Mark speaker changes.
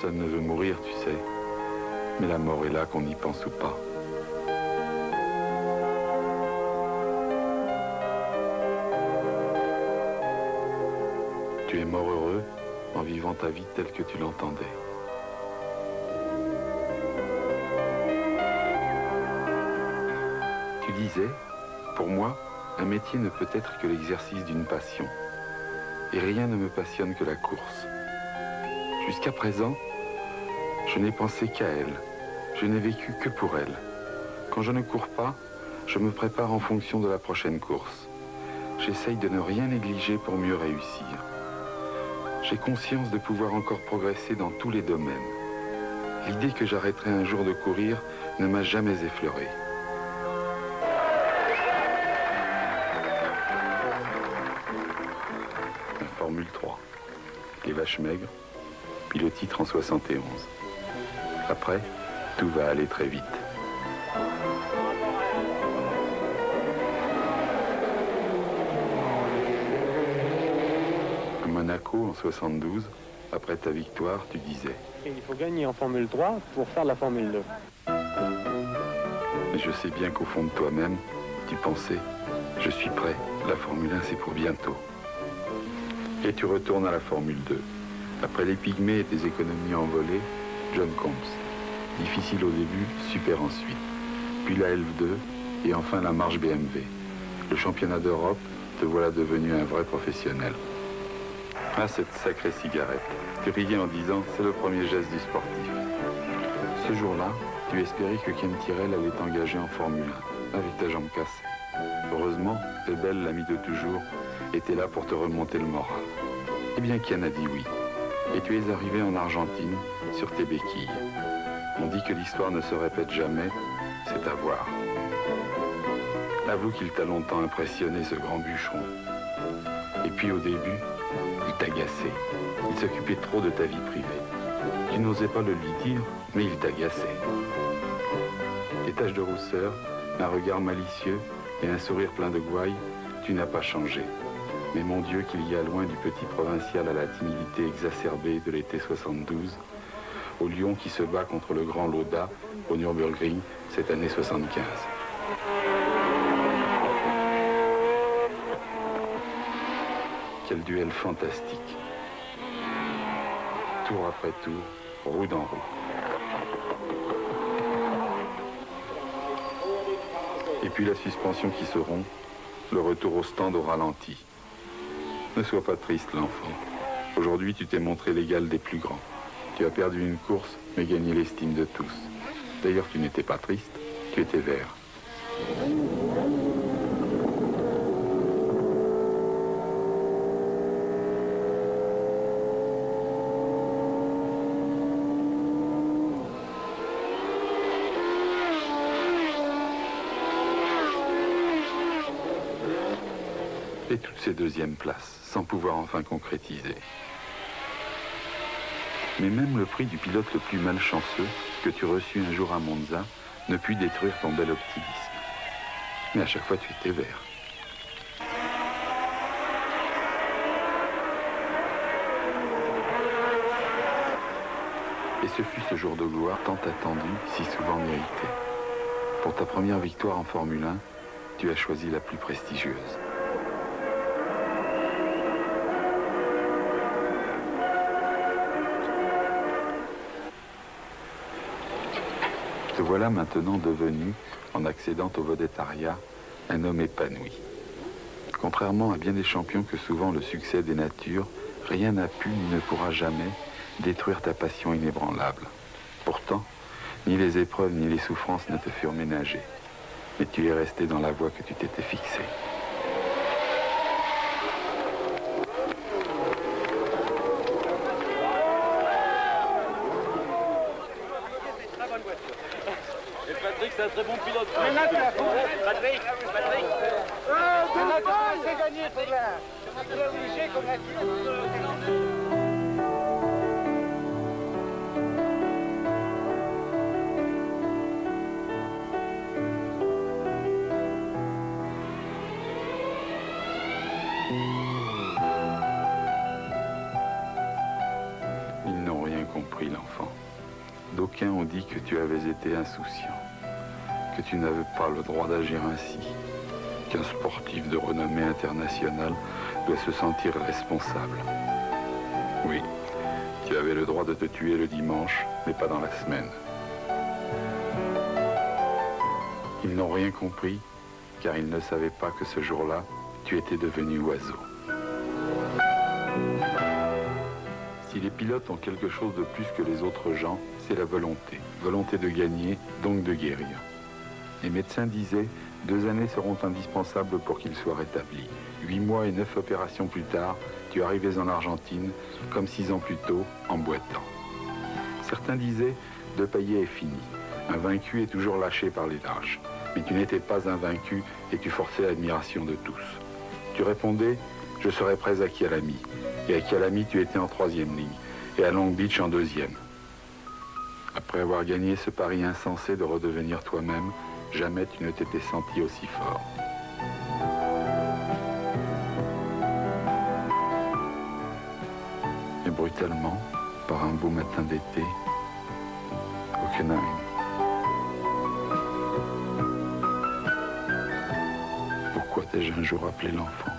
Speaker 1: Personne ne veut mourir, tu sais. Mais la mort est là, qu'on y pense ou pas. Tu es mort heureux en vivant ta vie telle que tu l'entendais. Tu disais, pour moi, un métier ne peut être que l'exercice d'une passion. Et rien ne me passionne que la course. Jusqu'à présent, je n'ai pensé qu'à elle. Je n'ai vécu que pour elle. Quand je ne cours pas, je me prépare en fonction de la prochaine course. J'essaye de ne rien négliger pour mieux réussir. J'ai conscience de pouvoir encore progresser dans tous les domaines. L'idée que j'arrêterai un jour de courir ne m'a jamais effleuré. La Formule 3. Les vaches maigres, puis le titre en 71. Après, tout va aller très vite. À Monaco en 72, après ta victoire, tu disais...
Speaker 2: Il faut gagner en Formule 3 pour faire la Formule 2.
Speaker 1: Mais je sais bien qu'au fond de toi-même, tu pensais, je suis prêt, la Formule 1 c'est pour bientôt. Et tu retournes à la Formule 2. Après les pygmées et tes économies envolées, John Combs. Difficile au début, super ensuite. Puis la F2 et enfin la marche BMW. Le championnat d'Europe, te voilà devenu un vrai professionnel. Ah, cette sacrée cigarette. Tu riais en disant, c'est le premier geste du sportif. Ce jour-là, tu espérais que Ken Tyrrell allait t'engager en Formule 1, avec ta jambe cassée. Heureusement, Ebel, l'ami de toujours, était là pour te remonter le moral. Eh bien, Ken a dit oui. Et tu es arrivé en Argentine, sur tes béquilles. On dit que l'histoire ne se répète jamais, c'est à voir. Avoue qu'il t'a longtemps impressionné, ce grand bûcheron. Et puis au début, il t'agaçait. Il s'occupait trop de ta vie privée. Tu n'osais pas le lui dire, mais il t'agaçait. Des taches de rousseur, un regard malicieux et un sourire plein de gouaille, tu n'as pas changé. Mais mon Dieu, qu'il y a loin du petit provincial à la timidité exacerbée de l'été 72, au lion qui se bat contre le grand Lauda au Nürburgring cette année 75. Quel duel fantastique. Tour après tour, roue dans roue. Et puis la suspension qui se rompt, le retour au stand au ralenti. Ne sois pas triste, l'enfant. Aujourd'hui, tu t'es montré l'égal des plus grands. Tu as perdu une course, mais gagné l'estime de tous. D'ailleurs, tu n'étais pas triste, tu étais vert. Et toutes ces deuxièmes places, sans pouvoir enfin concrétiser. Mais même le prix du pilote le plus malchanceux que tu reçus un jour à Monza ne put détruire ton bel optimisme. Mais à chaque fois, tu étais vert. Et ce fut ce jour de gloire tant attendu, si souvent mérité. Pour ta première victoire en Formule 1, tu as choisi la plus prestigieuse. Te voilà maintenant devenu, en accédant au vedettariat, un homme épanoui. Contrairement à bien des champions que souvent le succès des natures, rien n'a pu ni ne pourra jamais détruire ta passion inébranlable. Pourtant, ni les épreuves ni les souffrances ne te furent ménagées. Mais tu es resté dans la voie que tu t'étais fixée.
Speaker 3: Patrick, c'est un très bon pilote.
Speaker 4: Patrick. C'est gagné, Paulin. Tu es obligé comme la
Speaker 1: Ils n'ont rien compris. compris l'enfant. D'aucuns ont dit que tu avais été insouciant, que tu n'avais pas le droit d'agir ainsi, qu'un sportif de renommée internationale doit se sentir responsable. Oui, tu avais le droit de te tuer le dimanche, mais pas dans la semaine. Ils n'ont rien compris, car ils ne savaient pas que ce jour-là, tu étais devenu oiseau. Si les pilotes ont quelque chose de plus que les autres gens, c'est la volonté. Volonté de gagner, donc de guérir. Les médecins disaient, 2 années seront indispensables pour qu'il soit rétabli. 8 mois et 9 opérations plus tard, tu arrivais en Argentine, comme 6 ans plus tôt, en boitant. Certains disaient, Depailler est fini. Un vaincu est toujours lâché par les lâches. Mais tu n'étais pas un vaincu et tu forçais l'admiration de tous. Tu répondais, je serai prêt à Kyalami. Et à Kyalami, tu étais en 3e ligne. Et à Long Beach, en 2e. Après avoir gagné ce pari insensé de redevenir toi-même, jamais tu ne t'étais senti aussi fort. Et brutalement, par un beau matin d'été, Hockenheim. Pourquoi t'ai-je un jour appelé l'enfant ?